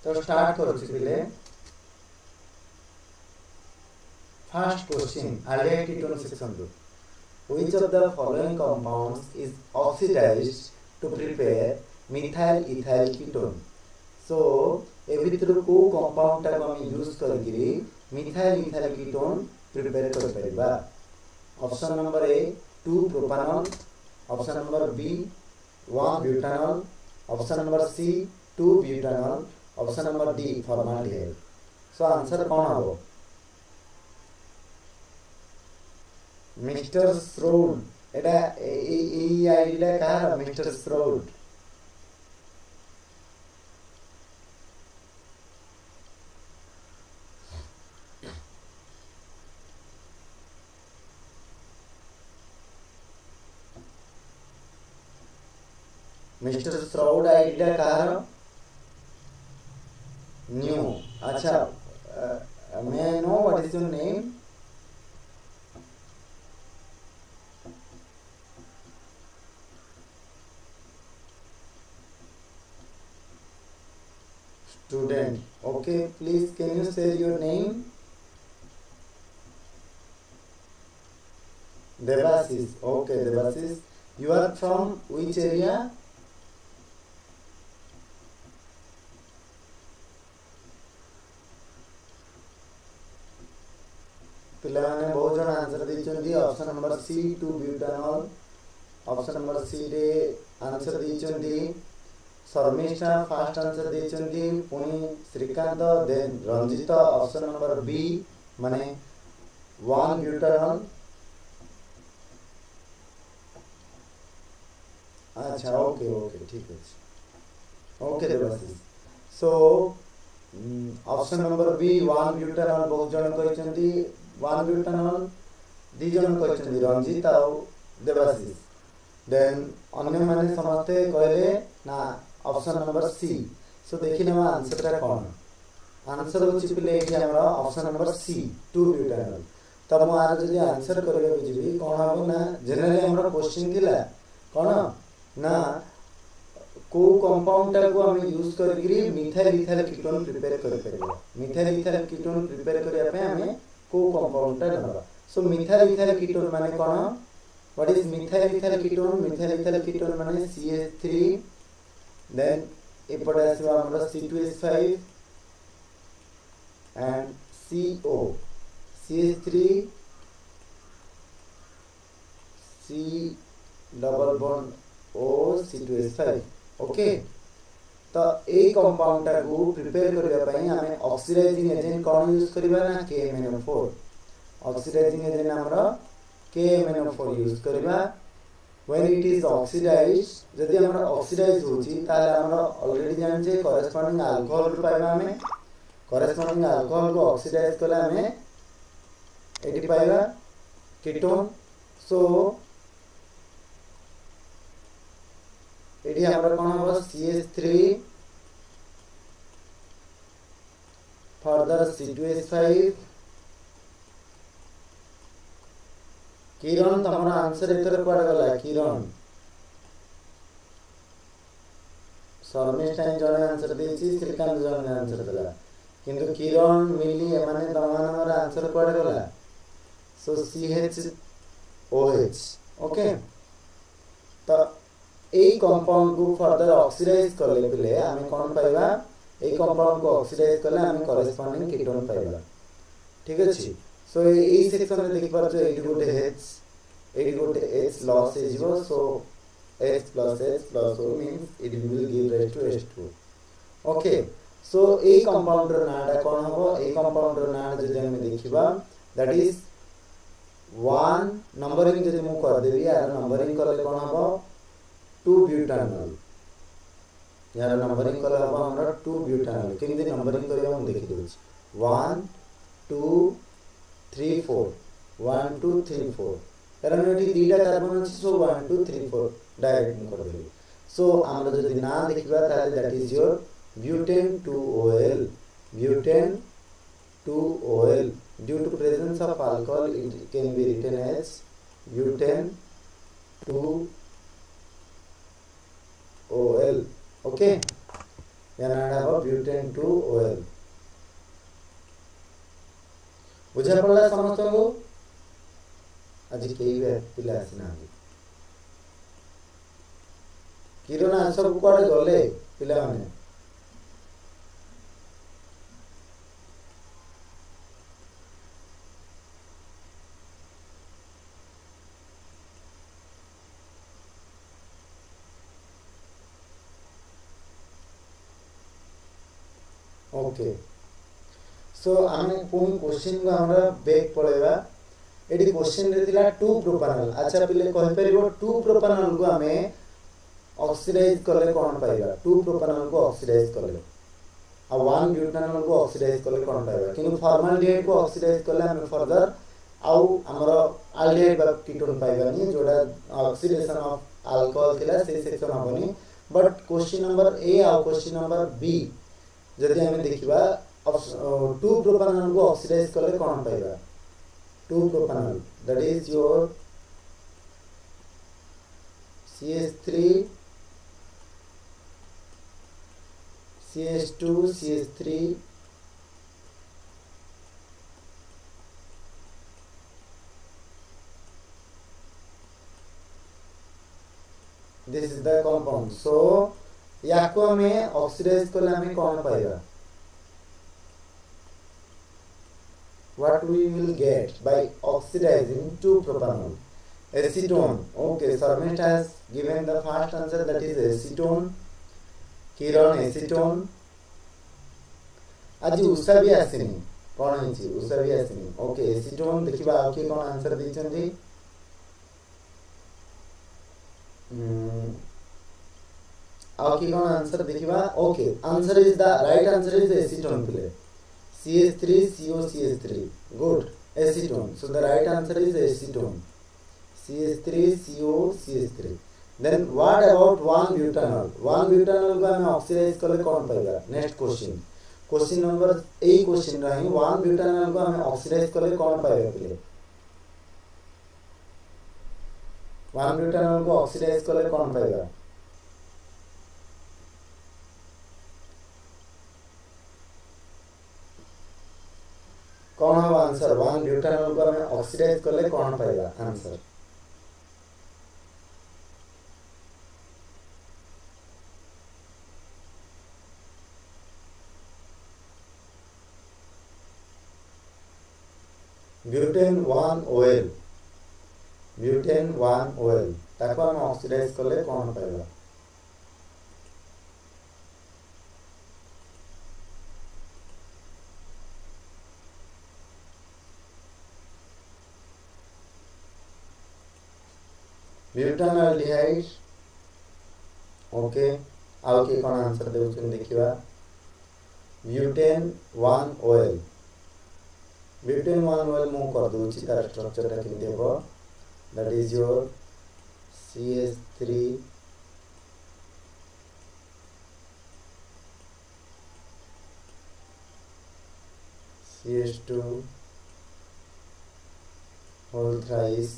तो स्टार्ट करूँ पिले first question aldehyde ketone section रो which of the following compounds is oxidized to prepare methyl ethyl ketone so ए भितर को compound टा हम यूज करके मिथाइल इथाइल कीटोन प्रिपेयर कर परिबा option number A 2 propanol option number B 1 butanol option number C 2 butanol option number D formaldehyde so answer कौन हो mister स्ट्रोड एटा ए आईडिया का मिस्टर स्ट्रोड मिस्टर स्ट्राउड आइडिया कहार न्यू अच्छा may I know what is your name student okay please can you say your name Debashish okay Debashish you are from which area पिलाने बहुत जन answer देचंदी option number C 2 butanol option number C रे answer देचंदी Sharmistha first answer देचंदी पुनी Srikanth then Ranjit option number B माने 1 butanol अच्छा okay okay ठीक है okay Debasish so option number B 1 butanol बहुत जन कहचंदी 1 ब्यूटानॉल दी जन कहचंदी रंजित आ देवाशीष देन अन्य माने समझते कहले ना ऑप्शन नंबर सी सो देखि नेबा आंसर ता कोन आंसर होछि पिले एठी हमरा ऑप्शन नंबर सी 2 ब्यूटानॉल तब मो आर जदी आंसर करबे बुझबी कोन हबो ना जनरली हमरा क्वेश्चन दिला कोन ना को कंपाउंड टा को हम यूज करके मिथाइल इथाइल कीटोन प्रिपेयर कर परबा मिथाइल इथाइल कीटोन प्रिपेयर करिया पे हमें को कंपाउंड टा नबा सो मिथाइल इथाइल कीटोन माने कोन what is methyl ethyl ketone माने CH3 देन एपटे आसीबा हमरा C2H5 and CO CH3 C double bond O C2H5 okay तो ए कंपाउंड टा को प्रिपेयर करिया पई हमें ऑक्सीडाइजिंग एजेंट कोन यूज करबा ना KMnO4 ऑक्सीडाइजिंग एजेंट हमरा KMnO4 यूज करबा when it is oxidized जदी हमरा ऑक्सीडाइज होची ताले हमरा ऑलरेडी जान जे कॉरेस्पोंडिंग अल्कोहल रु पाइबा हमें कॉरेस्पोंडिंग अल्कोहल को ऑक्सीडाइज कला हमें एटी पाइबा कीटोन सो एडी हमरा कोन हो CH3 फर्दर C2H5 किरण तमरा आंसर एतर पड़ गला किरण शर्मिष्ठा जने आंसर देछि श्रीकांत जने आंसर देला किंतु किरण मिली माने तमनर आंसर पड़ गला सो CHOH ओके तो ए कंपाउंड को फर्दर ऑक्सीडाइज करले पिले हमें कोन पाइबा ए कंपाउंड को ऑक्सीडाइज करले हमें कॉरेस्पोंडिंग कीटोन पाइबा ठीक अछि सो ए सेक्शन में देखि पार जे एडी गोटे H लॉस हे जीवो सो H plus O means it will give rise to H2 okay so ए कंपाउंड रो नाडा कोन हबो ए कंपाउंड रो नाडा जे हम देखिबा दैट इज 1 नंबरिंग जे मु कर देबी यार नंबरिंग करले कोन हबो 2 ब्यूटानॉल यार नंबरिंग करले हबो हमरा 2 ब्यूटानॉल किंदी नंबरिंग करिया हम देखि देबी 1 2 3 4 1 2 3 4 कारण एटी दीटा कार्बन अछि सो 1 2 3 4 डायरेक्ट कर देबी सो हमरा जदी ना देखिबा ताले that is your butane 2OL butane 2OL due to presence of alcohol it can be written as butane 2OL okay या ना हबो ब्यूटेन 2 OL बुझा पड़ला समस्त को आज केई भी पिला आसिना किरण आंसर कुआडे गले पिला माने ओके सो आमे पुनी क्वेश्चन को हमरा बैक पळेबा एडी क्वेश्चन रे दिला 2 प्रोपानॉल अच्छा पिले कहि परिबो 2 प्रोपानॉल को आमे ऑक्सीडाइज करले कोन पाइबा 2 प्रोपानॉल को ऑक्सीडाइज करले आ 1 ब्यूटानॉल को ऑक्सीडाइज करले कोन पाइबा किनु फॉर्माल्डिहाइड को ऑक्सीडाइज करले आमे फर्दर आउ हमरो अल्डिहाइड बा कीटोन पाइबानी जोडा ऑक्सीडेशन ऑफ अल्कोहल थिला से सेक्शन हबनी बट क्वेश्चन नंबर ए आ क्वेश्चन नंबर बी जदि हमें देखिबा 2 प्रोपानॉल को ऑक्सीडाइज करले कोन पाइबा 2 propanol that is your CH3 CH2 CH3 this is the compound so याको हमें ऑक्सीडाइज करले हमें कौन पाएगा what we will get by oxidizing 2 propanol acetone okay Sarmit has given the first answer that is acetone Kiran acetone आज उषा भी आसिनी कौन है उषा भी आसिनी ओके acetone देखिबा आ के कौन आंसर दैछंदी आकी कौन आंसर देखिबा okay answer is the right answer is acetone play CH3 CO CH3 good acetone so the right answer is acetone CH3 CO CH3 then what about 1 butanol को हमें oxidise करले कौन पाएगा नेक्स्ट क्वेश्चन नंबर ए question रही 1 butanol को हमें oxidise करले कौन पाएगा प्ले 1 butanol को ऑक्सीडाइज करले कौन पाएगा कौन है आंसर 1 ब्यूटानॉल को हमें ऑक्सीडाइज करले कौन पाएगा answer butane 1 OL butane 1 OL ताको हम ऑक्सीडाइज करले कौन पाएगा ब्यूटानॉल्डिहाइड ओके आउ के कोन आंसर देउछन देखिबा ब्यूटेन 1 OL ब्यूटेन 1 OL मु कर दोछि तार स्ट्रक्चर ता केमि देबो that is your CH3 CH2 whole thrice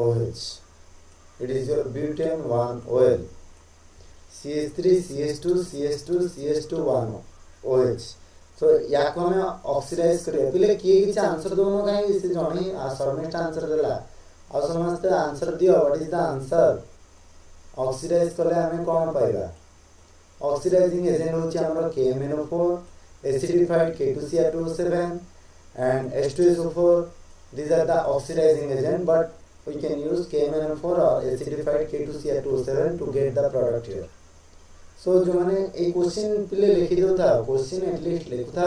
OH it is your butane 1 OL CH3 CH2 CH2 CH2 1 OH so याको हमें ऑक्सीडाइज करियो पहिले किए किछ आंसर दोनो काहे से जणी सरनेस्ट आंसर देला आ समस्त आंसर दियो what is the answer oxidise करले हमें कोन पाइबा ऑक्सीडाइजिंग एजेंट होची हमर KMnO4 acidified K2Cr2O7 and H2SO4 these are the oxidizing agent but we can use KMnO4 or acidified K2Cr2O7 to get the product here so जो माने ए question पहिले लिखि दो था क्वेश्चन एटलीस्ट लिखता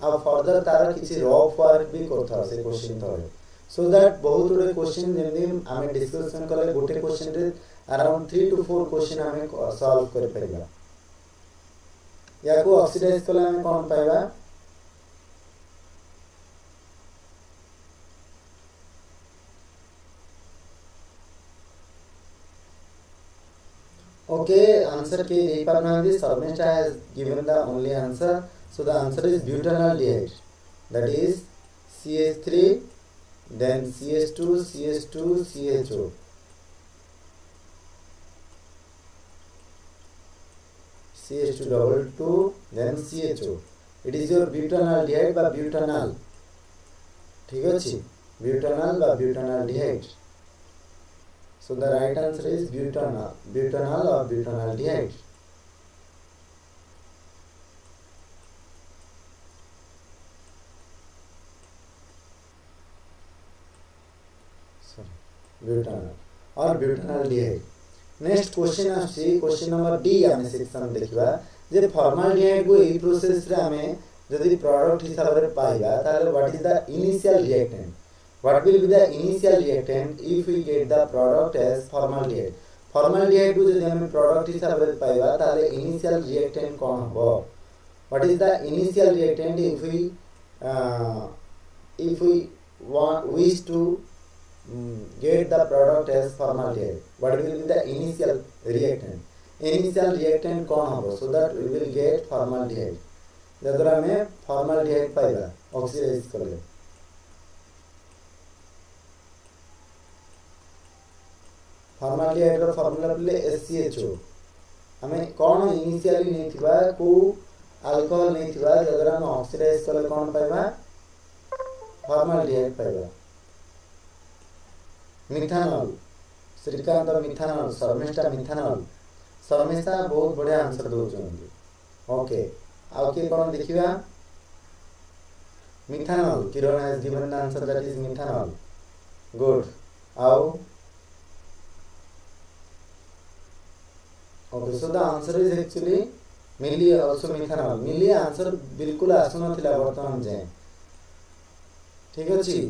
अब फर्दर तार किछि रफ वर्क भी करता से क्वेश्चन थरे सो दैट बहुत गुडे क्वेश्चन जेमि आमे डिस्कशन करले गोटे क्वेश्चन रे अराउंड 3 to 4 क्वेश्चन आमे सॉल्व कर परिबा याको ऑक्सीडाइज करले आमे कोन पाइबा okay answer ke dei parnandi Sarmesha has given the only answer so the answer is butanaldehyde that is CH3 then CH2 CH2 CHO CH2 double 2 then CHO. It is your butanaldehyde বা butanal. ঠিক আছে, butanal বা butanaldehyde. So the right answer is butanal or butanaldehyde. Butanal or butanaldehyde. Next question आसी question number D आमे section देखिबा जे formaldehyde को एई process रे आमे जदि product हिसाब रे पाइबा ताले what is the initial reactant? What will be the initial reactant if we get the product as formaldehyde? Formaldehyde को जदि आमे product हिसाब रे पाइबा ताले initial reactant कोन हबो? What is the initial reactant if we wish to get the product as formaldehyde? What will be the initial reactant? Initial reactant कौन होगा? So that we will get formaldehyde. जदरा में formaldehyde पाएगा oxidise कर ले. formaldehyde रो formula पले SCHO. हमें कौन initially नहीं थिबा को अल्कोहल नहीं थिबा जदरा में ऑक्सीडाइज कर ले कौन पाएगा? formaldehyde पाएगा. Methanol Srikanth methanol Sharmistha methanol Sharmistha बहुत बढ़िया आंसर दउछन्ती. ओके आउ के कोन देखिबा methanol. Kiran has given the answer that is methanol. Good. आउ okay so the answer is actually Mili also methanol. Mili answer बिल्कुल आसुन थिला वर्तमान जाय. ठीक अछि.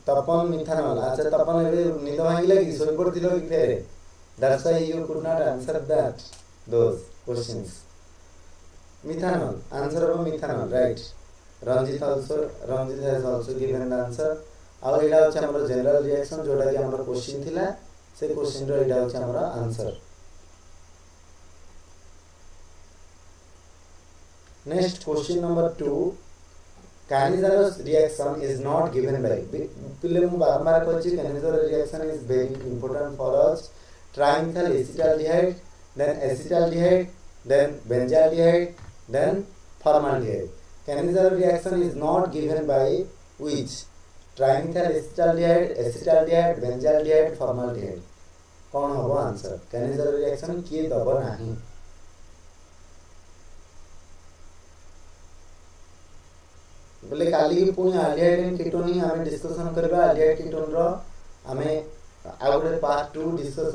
तपन मिथानॉल. अच्छा तपन एबे निद भांगिला कि सोई पड़तिलो कि फेरे? That's why you could not answer those questions. Methanol. Answer of methanol, right? Ranjit has also given the answer. Our एटा होछ हमर जनरल रिएक्शन जोटा कि हमर क्वेश्चन थिला से क्वेश्चन रो एटा होछ हमर answer. Next question number 2. Cannizzarose reaction is not given by. पिले मु बारंबार कहछि Cannizzarose reaction is very important for us. Trimethyl acetaldehyde, then acetaldehyde, then benzaldehyde, then formaldehyde. Cannizzarose reaction is not given by which? Trimethyl acetaldehyde, acetaldehyde, benzaldehyde, formaldehyde. कौन होबो answer? Cannizzarose reaction किए दबो नाही. बोले काली की पुणी aldehyde and ketone ही हमें discussion करबा. aldehyde ketone रो हमें आउटे पार्ट 2 डिस्कस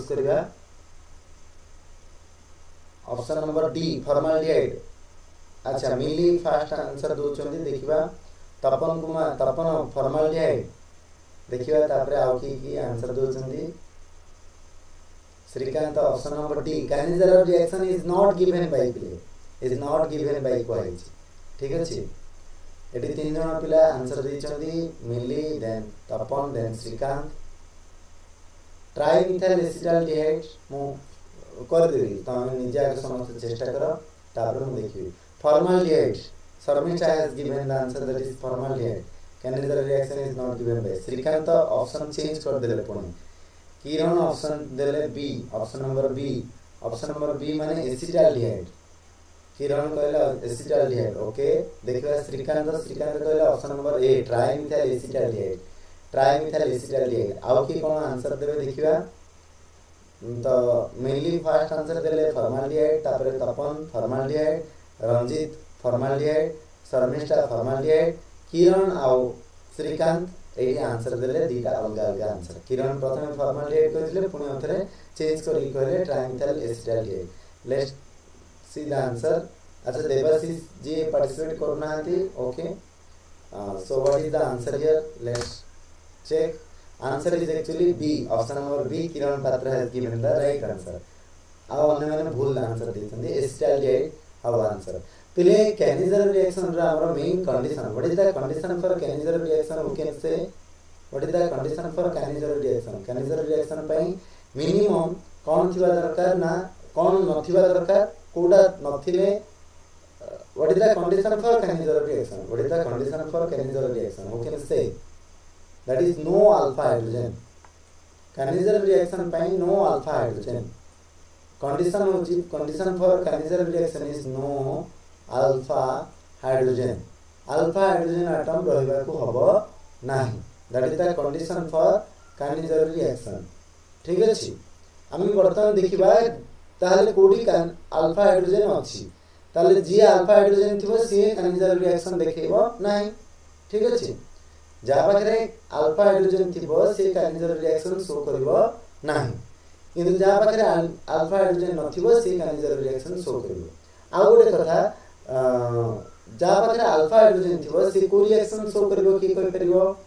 करबा. Option number D formaldehyde. अच्छा मिली फास्ट आंसर दोचंदी देखिबा. तपन फॉर्माल्डिहाइड देखिबा. तापरे आउ की आंसर दोचंदी Srikanth. Option number D Cannizzarose reaction is not given by play. Is not given by quiz. ठीक अछि. एटी तीन जण पिला आंसर दैचंदी. Mili then Tapan then Srikanth. Trimethyl acetaldehyde मु कर देबी. तमे निजा के समस्त चेष्टा करो तापर मु देखिबी. Formaldehyde Sharmistha has given the answer that is formaldehyde. Cannizzarose reaction is not given by. Srikanth option change कर देले पुणी. किरण ऑप्शन देले बी. ऑप्शन नंबर बी माने एसिटाल्डिहाइड. किरण कहला एसिटाल्डिहाइड. ओके देखिबा श्रीकांत कहला option number A trimethyl acetaldehyde. आउ की कोन आंसर देबे देखिबा. तो मेनली फर्स्ट आंसर देले फॉर्माल्डिहाइड. तापर Tapan formaldehyde, Ranjit formaldehyde, Sharmistha formaldehyde, Kiran आउ श्रीकांत एही आंसर देले. दीटा अलग अलग आंसर. किरण प्रथमे फॉर्माल्डिहाइड कहले पुणी अथरे चेंज करी कहले trimethyl acetaldehyde. Let's see the answer. अच्छा देवाशीष जी पार्टिसिपेट करना है. Okay so what is the answer here? Let's check. Answer is actually B. Option number B Kiran Patra has given the right answer. अब अन्य मैंने भूल answer देते हैं. acetaldehyde our answer. पहले Cannizzarose reaction रा हमारा main condition. What is the condition for Cannizzarose reaction? We can say what is the condition for Cannizzarose reaction? Cannizzarose reaction ପାଇଁ minimum कौन थिबा दरकार ना कौन नथिबा दरकार कोडा नथिले. What is the condition for Cannizzarose reaction? What is the condition for Cannizzarose reaction? We can say that is no alpha hydrogen. Cannizzarose reaction by no alpha hydrogen. condition for kinetic reaction is no alpha hydrogen atom रहिबा को हबो नाही, that is the condition for kinetic reaction. ठीक अछि, आमी बर्तमान देखिबा ताले कोडी अल्फा हाइड्रोजन अछि, ताले जे अल्फा हाइड्रोजन थिबो से किनेटिक रिएक्शन देखेबो नाही. ठीक अछि, जा पाखरे अल्फा हाइड्रोजन थिबो से किनेटिक रिएक्शन शो करबो नाही, किंतु जा पाखरे अल्फा हाइड्रोजन नथिबो से किनेटिक रिएक्शन शो करबो. आ गोटे कथा, जा पाखरे अल्फा हाइड्रोजन थिबो से को रिएक्शन शो करबो कि कहि परिबो,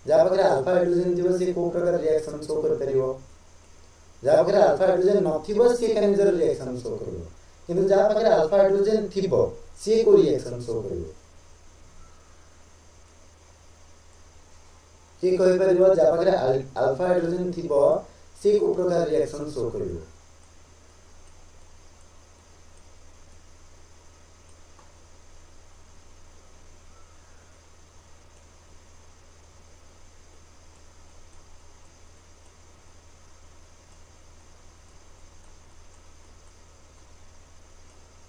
जा पाखरे अल्फा हाइड्रोजन थिबो से को प्रकार रिएक्शन शो कर परिबो, जा पाखरे अल्फा हाइड्रोजन नथिबो से किनेटिक रिएक्शन शो करबो, किंतु जा पाखरे अल्फा हाइड्रोजन थिबो से को रिएक्शन शो करबो. कि कहि परिबो जा पाखरे अल्फा हाइड्रोजन थिबो से को प्रकार रिएक्शन शो करबो.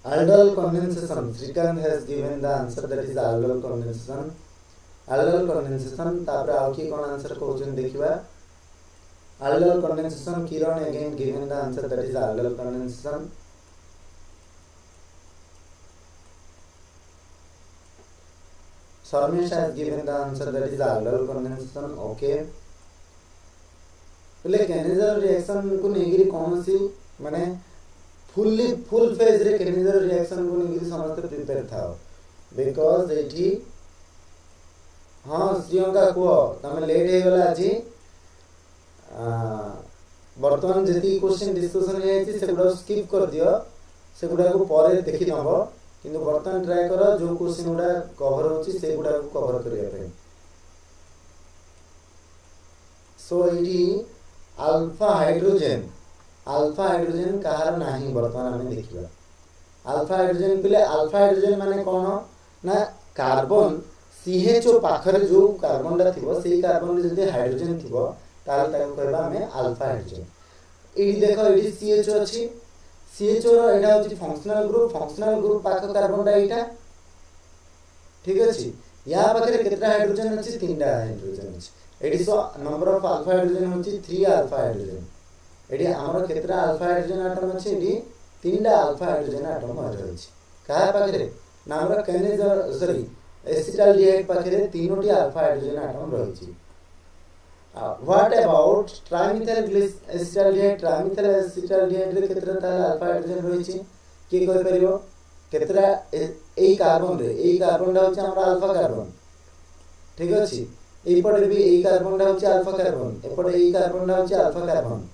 Aldol condensation, Srikant has given the answer, that is aldol condensation. Aldol condensation तापर आउ की कोन आंसर कहउछन देखिबा. Aldol condensation, Kiran again given the answer, that is aldol condensation. Sarmesh has given the answer, that is aldol condensation. Okay, पहले kinetic reaction को नेगिरी कौन सी माने full phase रे किनेटिक रिएक्शन को नेगिरी समस्त प्रिपेयर था, बिकॉज़ एठी हां श्रीयंका को तमे लेट हे गला अछि. वर्तमान जति क्वेश्चन डिस्कशन हे अछि सेगुडा स्किप कर दियो, सेगुडा को परे देखि नबो, किंतु वर्तमान ट्राई करो जो क्वेश्चन गुडा कवर होछि सेगुडा को कवर करिया पे. सो एठी अल्फा हाइड्रोजन कहार नाही वर्तमान हमें देखिबा. अल्फा हाइड्रोजन पले अल्फा हाइड्रोजन माने कोन ना कार्बन CHO पाखरे जो कार्बन डा थिबो सेही कार्बन रे जदि हाइड्रोजन थिबो ताल ताको कहबा हमें अल्फा हाइड्रोजन. एडी देखो एडी CHO अछि, CHO रो एडा होछि फंक्शनल ग्रुप पाख कार्बन डा एटा. ठीक अछि, या पाखरे केतरा हाइड्रोजन अछि, तीनटा हाइड्रोजन अछि. एडी so number of alpha hydrogen होछि 3 अल्फा हाइड्रोजन. एडी हमर केतरा अल्फा हाइड्रोजन एटम अछि, एडी तीनटा अल्फा हाइड्रोजन एटम अछि. का पाखरे ना हमर किनेटिक एसिटाल्डिहाइड पाखरे तीनोटी अल्फा हाइड्रोजन एटम रहिछि. व्हाट अबाउट ट्राइमिथाइल एसिटाल्डिहाइड रे केतरा ताल अल्फा हाइड्रोजन रहिछि के कहि परिबो. केतरा एई कार्बन डा होछि हमर अल्फा कार्बन. ठीक अछि, एई पटे भी एई कार्बन डा होछि अल्फा कार्बन, एपटे एई कार्बन डा होछि अल्फा कार्बन.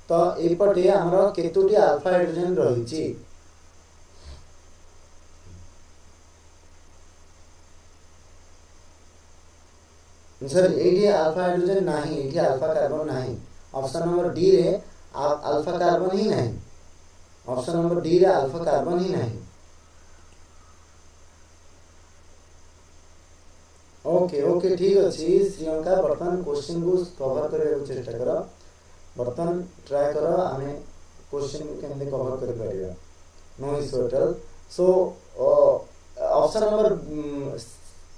तो एपटे हमर केतोटी अल्फा हाइड्रोजन रहिछि. सर एडी अल्फा हाइड्रोजन नाही, एडी अल्फा कार्बन नाही. ऑप्शन नंबर डी रे अल्फा कार्बन ही नाही. ऑप्शन नंबर डी रे अल्फा कार्बन ही नाही. ओके ठीक अछि श्रीलंका. वर्तमान क्वेश्चन को कवर करे चेष्टा करो, वर्तमान ट्राई करो हमें क्वेश्चन केंदे कवर कर परिया. No is total. So option number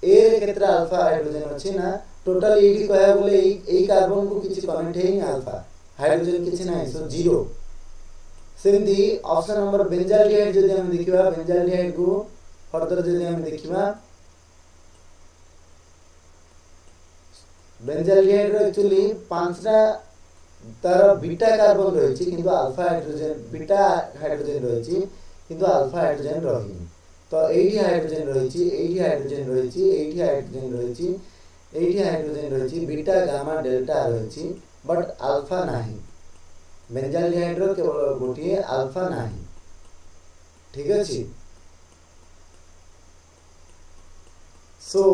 A रे केतरा अल्फा हाइड्रोजन अछि ना, टोटल एडी कहया बोले एई कार्बन को किछि कनेक्ट हेई अल्फा हाइड्रोजन किछि नाही, सो 0. सेमती ऑप्शन नंबर बेंजाल्डिहाइड जदि हम देखिबा, बेंजाल्डिहाइड को फर्दर जदि हम देखिबा, बेंजाल्डिहाइड रो एक्चुअली 5टा तार बीटा कार्बन रहिछि, किंतु अल्फा हाइड्रोजन बीटा हाइड्रोजन रहिछि, किंतु अल्फा हाइड्रोजन रहिनि. तो एडी हाइड्रोजन रहिछि, एडी हाइड्रोजन रहिछि, एडी हाइड्रोजन रहिछि, एडी हाइड्रोजन रहिछि, बीटा गामा डेल्टा रहिछि, बट अल्फा नाही. बेंजाल्डिहाइड रो केवल गोटिए अल्फा नाही. ठीक अछि. सो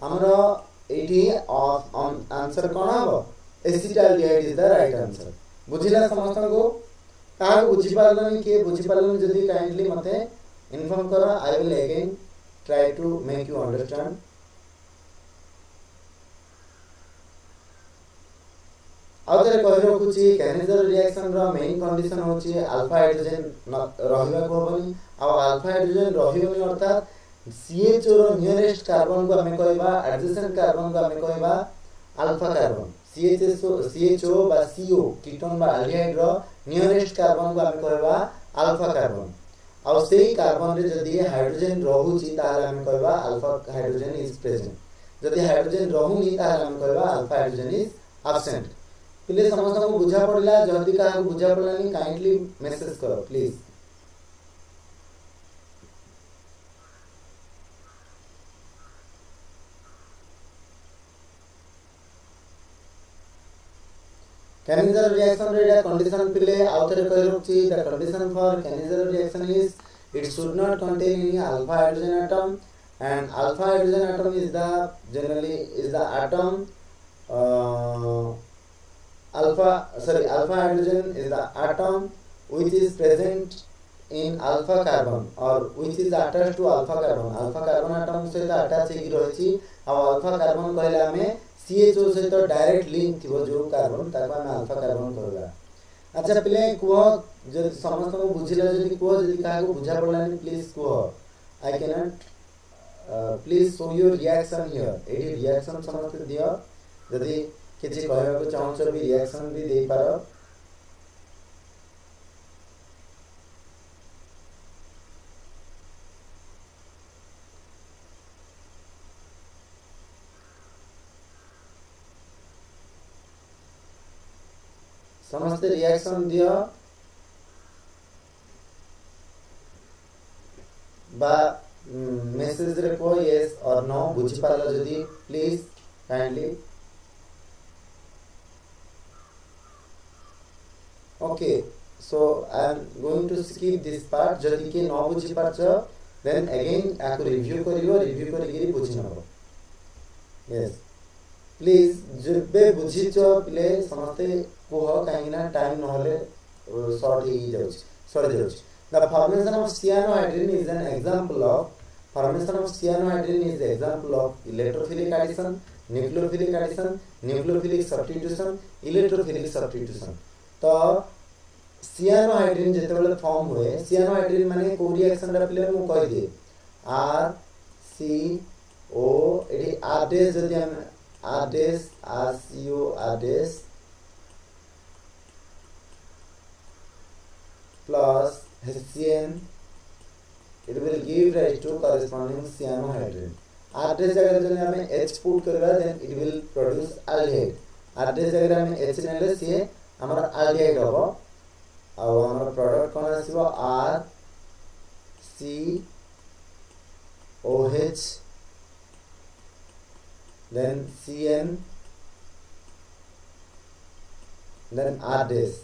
हमरा एडी आंसर कोन हबो, acetaldehyde is the right answer. बुझिला समस्त को? का बुझि पारलनि के बुझि पारलनि जदि काइंडली मते इन्फॉर्म करो. I will again try to make you understand. आउ थे कहि रखुची कैनेजर रिएक्शन रो मेन कंडीशन होची अल्फा हाइड्रोजन रहिबा को हबनी आ अल्फा हाइड्रोजन रहिबनी अर्थात CHO रो नियरेस्ट कार्बन को हमें कहबा एडजेसेंट कार्बन को हमें कहबा अल्फा कार्बन CHO बा CO कीटोन बा एल्डिहाइड रो नियरेस्ट कार्बन को हमें कहबा अल्फा कार्बन आ सेही कार्बन रे जदी हाइड्रोजन रहुची ताले हमें कहबा अल्फा हाइड्रोजन इज प्रेजेंट जदी हाइड्रोजन रहुनी ताले हमें कहबा alpha hydrogen is absent please समस्त को बुझा पड़ला जल्दी का बुझा पड़लानी काइंडली मैसेज करो प्लीज कैनेजर रिएक्शन रे कंडीशन पिले आउथरे कहि रखची the condition for Cannizzaro reaction is it should not contain any alpha hydrogen atom and alpha hydrogen atom is the generally is the atom alpha hydrogen is the atom which is present in alpha carbon or which is attached to alpha carbon atom से attach ହେଇକି ରହିଛି ଆଉ alpha carbon कहले हमें CHO से तो direct link थिबो जो कार्बन ताको हम alpha carbon कहला अच्छा पिले कुह जदि समस्त को बुझिला जदि कुह जदि काहा को बुझा पड़लानी प्लीज कुह I can not please show your reaction here एडी रिएक्शन समस्त दियो जदि किछि कहबा को चाहछो भी रिएक्शन भी दे पारो समस्त रिएक्शन दियो बा मैसेज रे को यस और नो बुझी पालो जदी please kindly okay so I am going to skip this part जदी के नो बुझी पाछो देन अगेन आको रिव्यू करिगिरी बुझी नबो यस प्लीज जबे बुझी चो प्ले समस्त कुह काइना टाइम नहले शॉर्ट ही जाउछ सॉरी जाउछ the formation of cyanohydrin is an example of electrophilic addition nucleophilic substitution electrophilic substitution तो cyanohydrin जेतेबेले फॉर्म हुए cyanohydrin माने को रिएक्शन रा प्ले मु कहि दे R C O एडी R डैश जदी हम R dash R C O R dash plus HCN it will give rise to corresponding cyanohydrin R जगह जने हमें H पुट करबा then it will produce aldehyde R जगह हमें H नेले से हमर aldehyde होबो आ हमर प्रोडक्ट कोन आसीबो R C OH then CN then R dash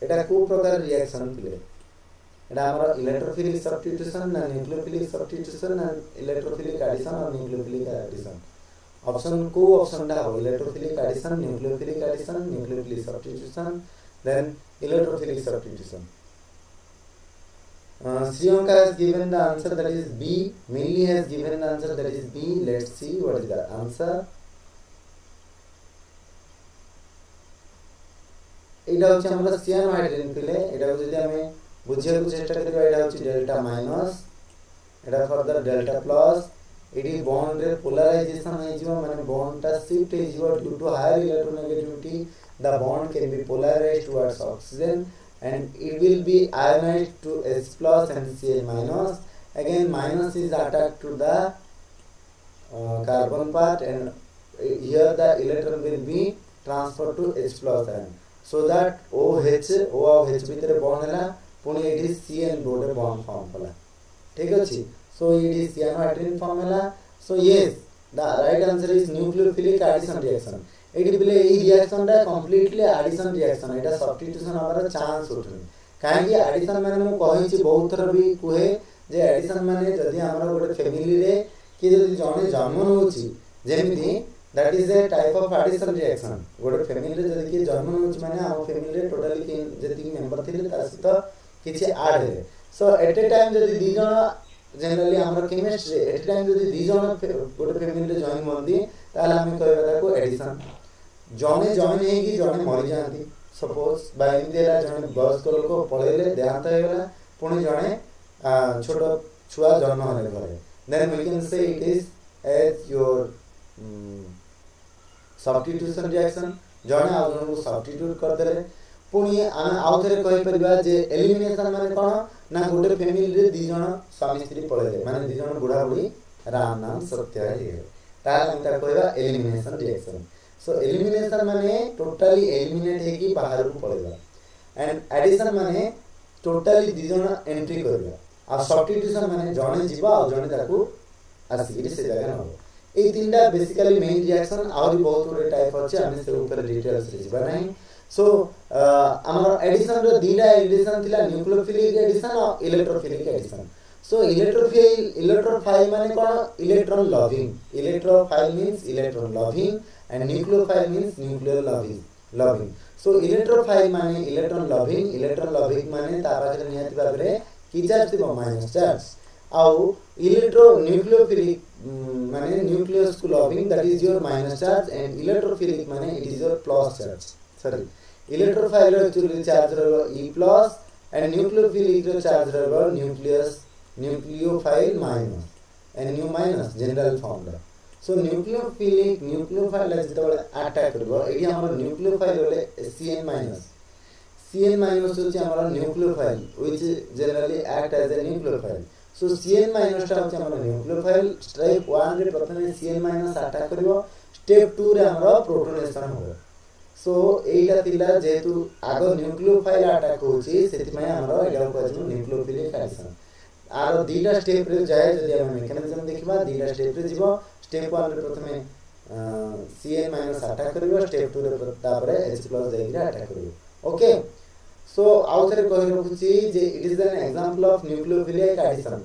एटा को प्रकार रिएक्शन पिले एटा हमर इलेक्ट्रोफिलिक सब्स्टिट्यूशन ना न्यूक्लियोफिलिक सब्स्टिट्यूशन ना इलेक्ट्रोफिलिक एडिशन और न्यूक्लियोफिलिक एडिशन ऑप्शन को ऑप्शन दा हो electrophilic addition nucleophilic substitution then electrophilic substitution Sriyanka has given the answer that is B Millie has given the answer that is B let's see what is the answer एटा होछि हमरा cyanohydrin पिले एटा जदि हमें बुझिया को चेष्टा करबा एटा होछि डेल्टा माइनस एटा फर्दर डेल्टा प्लस एडी बॉन्ड रे पोलराइजेशन हे जिवो माने बॉन्ड ता शिफ्ट हे जिवो due to higher electronegativity the bond can be polarised towards oxygen and it will be ionized to H plus and Cl minus again minus is attached to the carbon part and here the electron will be transferred to H plus ion so that O of H भितर bond हला पुनी एडी Cn bond bond form हला ठीक अछि so it is cyanohydrin form हला so yes the right answer is nucleophilic addition reaction एडी बिले ए रिएक्शन दा कंप्लीटली एडिशन रिएक्शन एटा सब्स्टिट्यूशन हमर चांस उठनी काहे कि एडिशन माने मु कहि छी बहुत थर भी कुहे जे एडिशन माने जदी हमर गोटे फैमिली रे कि जदी जने जन्म होछि जेमिति that is a type of addition reaction गोटे फैमिली रे जदी कि जन्म होछि माने हम फैमिली रे टोटली कि जदी मेंबर थिले तासी तो किछि ऐड हे सो एट ए टाइम जदी दी जण जनरली हमर केमिस्ट्री एट टाइम जदी दी जण गोटे फैमिली रे जॉइन होंदी ताले हम कहबा ताको एडिशन जने जॉइन हेगी जने मरि जांती सपोज बाय एमती है जने वयस्क लोक पळेले देहांत हो गला पुणी जने छोट छुआ जन्म होले घरे then we can say it is as your substitution reaction जने आ जन को सब्स्टिट्यूट कर देले पुणी आमे आउ थरे कहि परबा जे एलिमिनेशन माने कोन ना गोटे फैमिली रे दी जण स्वामी स्त्री पळेले माने दी जण बुढ़ा बुढ़ी राम नाम सत्य है तार हम ता कहबा एलिमिनेशन रिएक्शन सो एलिमिनेशन माने टोटली एलिमिनेट है कि बाहर को पळेला एंड एडिशन माने टोटली दी जण एंट्री करबा आ सब्स्टिट्यूशन माने जणे जीवा आ जणे ताकू आसिकरी से जगह न ए तीनटा बेसिकली मेन रिएक्शन और बहुत गुडे टाइप अछि हम से ऊपर डिटेल्स रे जीवा नहीं सो हमर एडिशन रो दीटा एडिशन थिला न्यूक्लियोफिलिक एडिशन और इलेक्ट्रोफिलिक एडिशन सो इलेक्ट्रोफाइल माने कोन electron means electron loving and nucleophile means nuclear loving so electrophile माने इलेक्ट्रॉन लविंग माने ता पाखरे नियति भाबरे की चार्ज थिबो माइनस चार्ज आउ न्यूक्लियोफिलिक माने न्यूक्लियस को loving that is your minus charge and electrophilic माने it is your plus charge sorry electrophile actually charge रो E plus and nucleophilic row charge रो nucleophile minus and nu minus general form रो so nucleophile जेतबे attack करबो एही हमर nucleophile होले CN minus होची हमर nucleophile which generally act as a nucleophile so CN minus टा होची हमर न्यूक्लियोफाइल स्टेप 1 रे प्रथमे CN माइनस अटैक करबो स्टेप 2 रे हमर प्रोटोनेशन होबो सो एटा तिला जेतु आगो न्यूक्लियोफाइल अटैक होची सेति पय हमर एटा कहजु न्यूक्लियोफिलिक एडिशन आरो दीटा स्टेप रे जाय जदि हम मेकानिज्म देखिबा दीटा स्टेप रे जीवो स्टेप 1 रे प्रथमे CN माइनस अटैक करिवो स्टेप 2 रे तापरे H प्लस जाइरा अटैक करिवो ओके सो आउथरे कहि रखुची जे it is an example of nucleophilic addition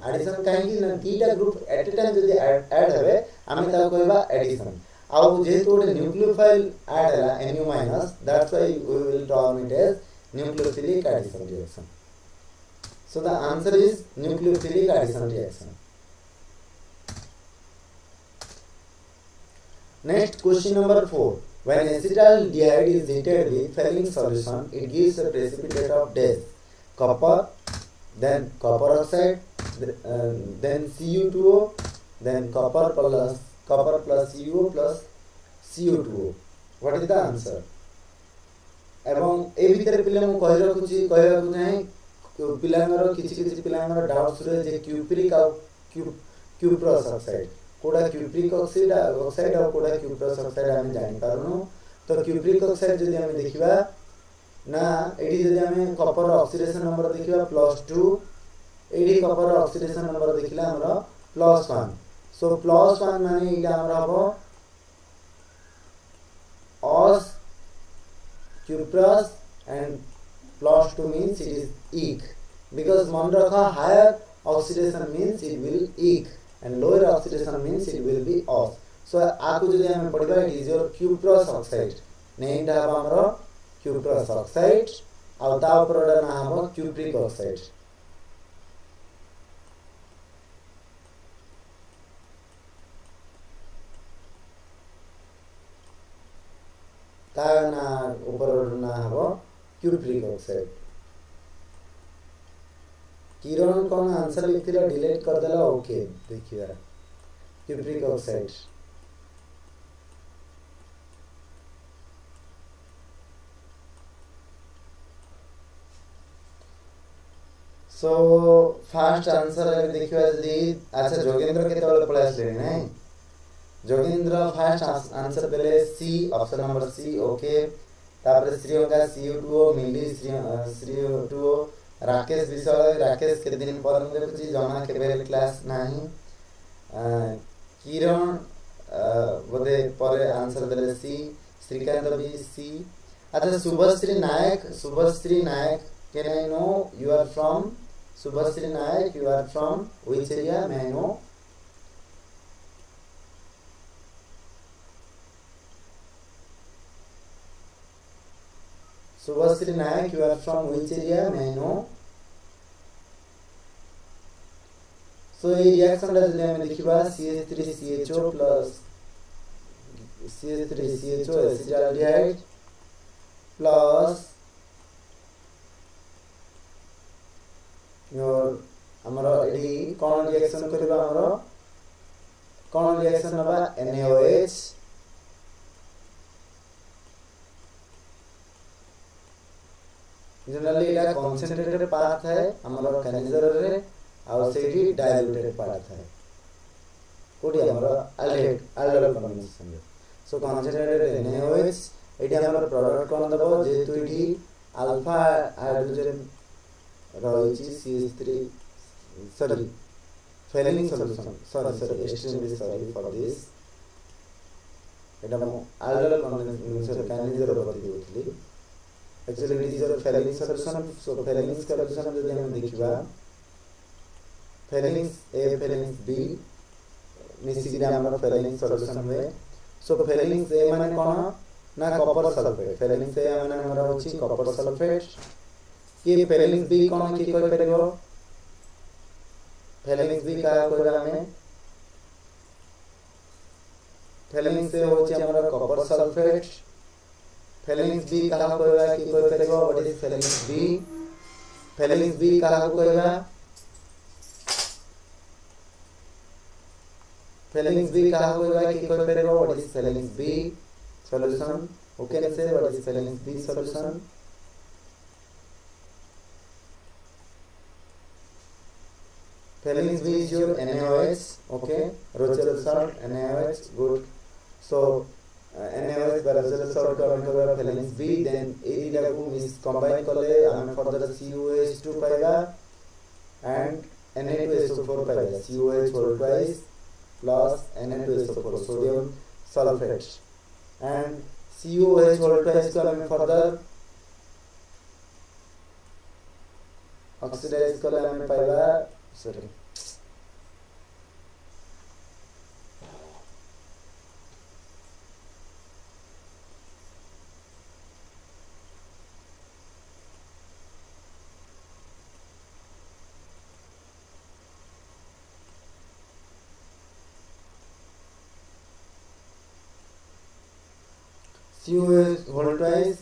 काहे कि ना दीटा ग्रुप एट ए टाइम जदि ऐड हेबे आमे ता कहबा एडिशन आउ जेतु न्यूक्लियोफाइल ऐड हैला NU minus that's why we will term it as nucleophilic addition reaction so the answer is nucleophilic addition reaction next question number 4 when acetaldehyde is heated with failing solution it gives a precipitate of dash copper then copper oxide then Cu2O then copper plus CuO plus CO2O what is the answer एवं ए भीतर पिले मु कहि रखुची नाही पिलांगर किछि पिलांगर doubts रे जे cupric आ cuprous oxide कोडा cupric oxide और कोडा क्यूप्रस ऑक्साइड हम जानि पारुनु तो क्यूप्रिक ऑक्साइड जदि हम देखिबा ना एडी जदि हम कॉपर ऑक्सीडेशन नंबर देखिबा +2 एडी कॉपर ऑक्सीडेशन नंबर देखिला हमरा +1 सो +1 माने इला हमरा हबो os cuprous and +2 means it is eke because monrakha higher oxidation means it will eke and lower oxidation means it will be os so आकु जदि हम पढिबा it is your cuprous oxide named हबा हमरो cuprous oxide आ ता ऊपर ना हबो cupric oxide ता ना ऊपर ना हबो क्यूप्रिक ऑक्साइड किरण कौन आंसर लिखथिला डिलीट कर देला ओके देखिया cupric oxide so fast answer है देखिया जदी अच्छा जोगेंद्र के तळे पळे आसले नाही जोगेंद्र फास्ट आंसर देले C option number C okay तापर श्रीओंका CO2O मिली श्रीओ2O राकेश विशाल राकेश के दिन पर हम देखछि जमा के बेल क्लास नाही किरण बोले पर आंसर देले सी श्रीकांत भी सी अच्छा शुभश्री नायक can I know you are from Subhasri Nayak you are from which area may I know Subhasri Nayak you are from which area may I know so ये रिएक्शन ला जदि हम देखिबा CH3CHO plus CH3CHO acetaldehyde plus your हमरो AD कोन reaction करबा हमरो कोन reaction होबा NaOH generally इला concentrated part है हमरो कैनेजर रे और सेठी डाइल्यूटेड पार्ट है कोडी हमरो अल्डेल कॉम्बिनेशन रे सो कंसंट्रेटेड NaOH एडी हमरो प्रोडक्ट कोन दबो जेतु इडी अल्फा हाइड्रोजन रहिछि CH3 sorry failing solution sorry extremely sorry for this eta mo aldehyde condensation kinase ro bati diotli actually it is a failing solution so failing solution jodi hame dekhiba failing A failing B मिसिकी हमर failing solution हुए so failing A माने कोन ना copper sulphate failing A माने हमर होछि copper sulphate ये failing B कोन की कोइ परबो फैलेंस भी का कोइबा में फैलेंस से होछि हमरा कॉपर सल्फेट फैलेंस बी का कोइबा की कोइ परबो व्हाट इज फैलेंस बी का कोइबा फैलेंस बी का कोइबा की कोइ परबो what is Fehling's B solution okay say what is Fehling's B solution Phalanx B is your NaOH, okay? Rochelle salt, NaOH, good. So NaOH by Rochelle salt का मतलब Phalanx B, then A double miss combine कर ले, हमें further COH2 पाएगा and Na2SO4 पाएगा. COH whole twice plus Na2SO4 sodium sulfate and COH whole twice को हमें further oxidize कर ले हमें पाएगा sorry COH whole twice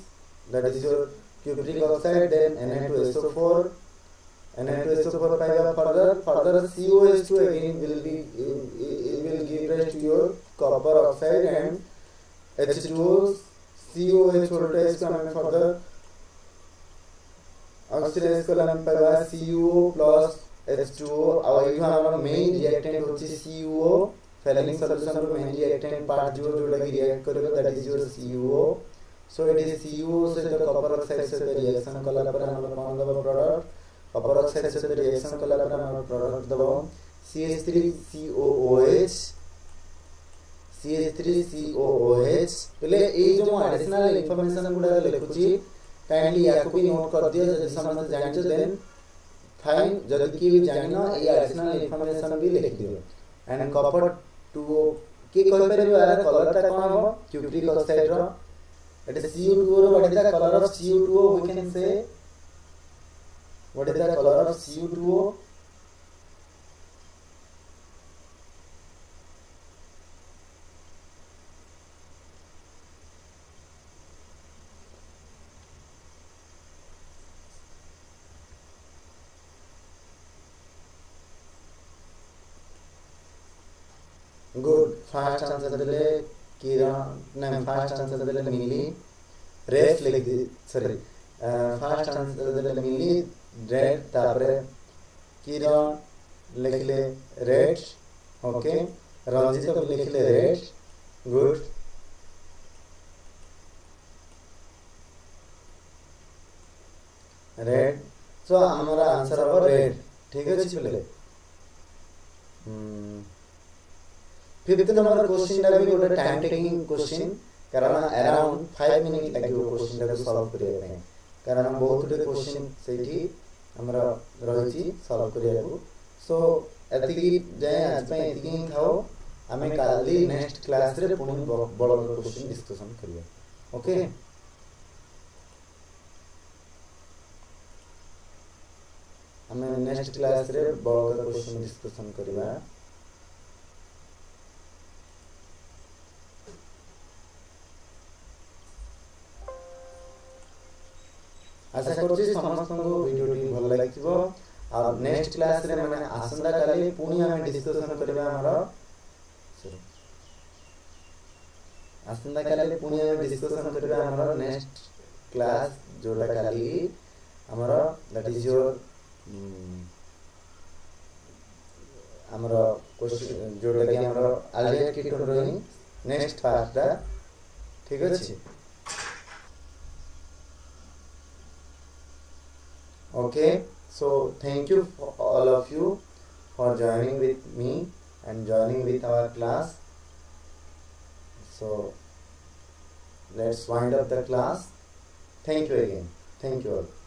that is your cupric oxide then Na2SO4 Na2SO4 पाएगा further COH2 again will give rise to your copper oxide and H2O COH whole twice का हमें further oxidize कर हमें पाएगा CuO plus H2O और ये हमारा main reactant होती है CuO failing solution रो main reactant part जो लगी react करेगा that is your CuO so it is CuO से तो copper oxide से reaction कला पर हमारा कौन सा product कॉपर ऑक्साइड से रिएक्शन कला पर हमारा प्रोडक्ट दबाओ CH3COOH पहले ए जो एडिशनल इंफॉर्मेशन गुडा लिखुची काइंडली याको भी नोट कर दियो जदि समझ जानिछ देन फाइन जदि की भी जानिनो ए एडिशनल इंफॉर्मेशन भी लिख दियो एंड कॉपर 2 की कोइ परबो यार कलर ता कोन हो क्यूप्रिक ऑक्साइड रो इट इज Cu2 रो what is the colour of Cu2 we can say what is the color of Cu2O good first answer dele kiran nahi first answer dele milli ref like sorry first answer dele milli red तापरे किरण लिखले red okay Ranjit को लिखले red good red सो हमारा answer हो red ठीक है जी पहले fifth number question दा भी गोटे टाइम टेकिंग क्वेश्चन कारण अराउंड 5 मिनिट लागियो क्वेश्चन दा सॉल्व करिया पे कारण बहुत गुटे क्वेश्चन सेठी हमरा रहिछि सॉल्व करिया को सो एतिकी जाय आज पे एतिकी थाओ हमें काली नेक्स्ट क्लास रे पुनी बड़ क्वेश्चन डिस्कशन करिया ओके हमें नेक्स्ट क्लास रे बड़ क्वेश्चन डिस्कशन करिया आशा करूँ समस्त भिडियोटी भल लगे और नेक्स्ट क्लास रे माने आसंदा काली पुणी आम डिस्कशन करबा आसंदा काली पुणी आम डिस्कशन करबा हमर नेक्स्ट क्लास जोटा काली हमर दैट इज योर हमर क्वेश्चन जोटा कि हमर आलिया कीटोन रही नेक्स्ट पार्ट दा ठीक अछि okay so thank you for all of you for joining with me and joining with our class so let's wind up the class thank you again thank you all